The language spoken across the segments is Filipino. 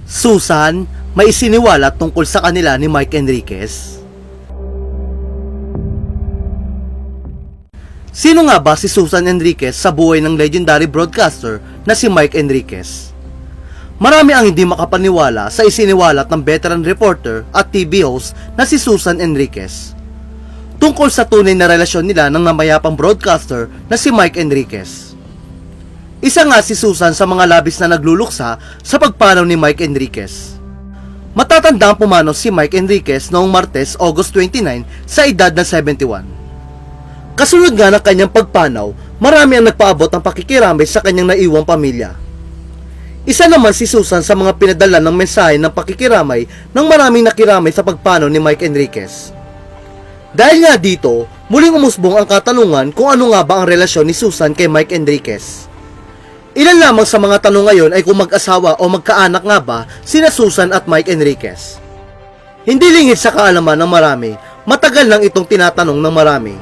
Susan, may isiniwala tungkol sa kanila ni Mike Enriquez. Sino nga ba si Susan Enriquez sa buhay ng legendary broadcaster na si Mike Enriquez? Marami ang hindi makapaniwala sa isiniwalat ng veteran reporter at TV host na si Susan Enriquez tungkol sa tunay na relasyon nila ng namayapang broadcaster na si Mike Enriquez. Isa nga si Susan sa mga labis na nagluluksa sa pagpanaw ni Mike Enriquez. Matatanda ang pumanaw si Mike Enriquez noong Martes, August 29 sa edad na 71. Kasunod nga ng kanyang pagpanaw, marami ang nagpaabot ng pakikiramay sa kanyang naiwang pamilya. Isa naman si Susan sa mga pinadala ng mensahe ng pakikiramay ng maraming nakiramay sa pagpanaw ni Mike Enriquez. Dahil nga dito, muling umusbong ang katanungan kung ano nga ba ang relasyon ni Susan kay Mike Enriquez. Ilan lamang sa mga tanong ngayon ay kung mag-asawa o magkaanak nga ba sina Susan at Mike Enriquez. Hindi lingid sa kaalaman ng marami, matagal nang itong tinatanong ng marami.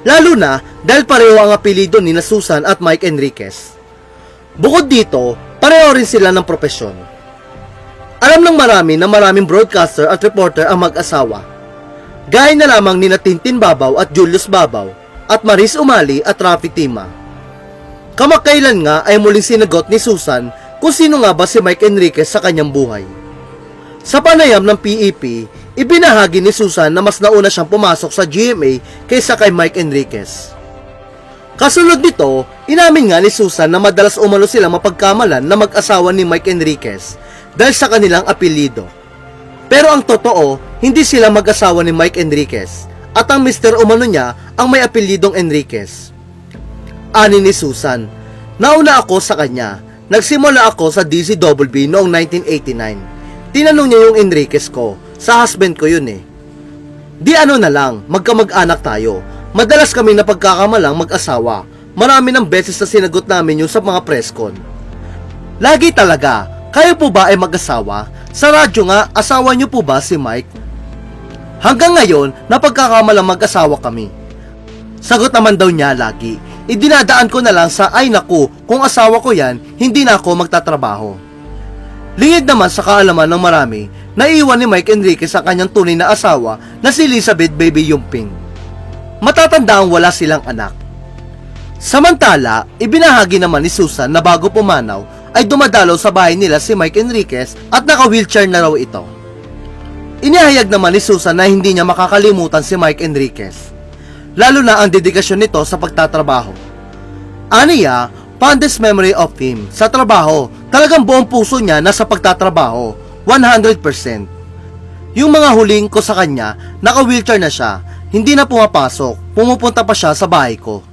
Lalo na dahil pareho ang apelido ni Susan at Mike Enriquez. Bukod dito, pareho rin sila ng propesyon. Alam ng marami na maraming broadcaster at reporter ang mag-asawa. Gaya na lamang ni Tintin Babaw at Julius Babaw at Maris Umali at Rafi Tima. Kamakailan nga ay muling sinagot ni Susan kung sino nga ba si Mike Enriquez sa kanyang buhay. Sa panayam ng PEP, ibinahagi ni Susan na mas nauna siyang pumasok sa GMA kaysa kay Mike Enriquez. Kasunod nito, inamin nga ni Susan na madalas umano sila mapagkamalan na mag-asawa ni Mike Enriquez dahil sa kanilang apelyido. Pero ang totoo, hindi sila mag-asawa ni Mike Enriquez at ang Mr. umano niya ang may apelyidong Enriquez. Ani ni Susan, nauna ako sa kanya. Nagsimula ako sa DZWB noong 1989. Tinanong niya yung Enriquez ko. Sa husband ko yun eh. Di ano na lang, magkamag-anak tayo. Madalas kami na pagkakamalang mag-asawa. Marami ng beses na sinagot namin yun sa mga press con. Lagi talaga, kayo po ba ay mag-asawa? Sa radyo nga, asawa niyo po ba si Mike? Hanggang ngayon, napagkakamalang mag-asawa kami. Sagot naman daw niya lagi, idinadaan ko na lang sa ay naku, kung asawa ko yan, hindi na ako magtatrabaho. Lingid naman sa kaalaman ng marami, naiwan ni Mike Enriquez sa kanyang tunay na asawa na si Elizabeth Baby Yumping. Matatanda ang wala silang anak. Samantala, ibinahagi naman ni Susan na bago pumanaw ay dumadalaw sa bahay nila si Mike Enriquez at naka-wheelchair na raw ito. Inihayag naman ni Susan na hindi niya makakalimutan si Mike Enriquez, lalo na ang dedikasyon nito sa pagtatrabaho. Aniya, fondest memory of him sa trabaho, talagang buong puso niya nasa pagtatrabaho, 100%. Yung mga huling ko sa kanya, naka-wheelchair na siya, hindi na pumapasok, pumupunta pa siya sa bahay ko.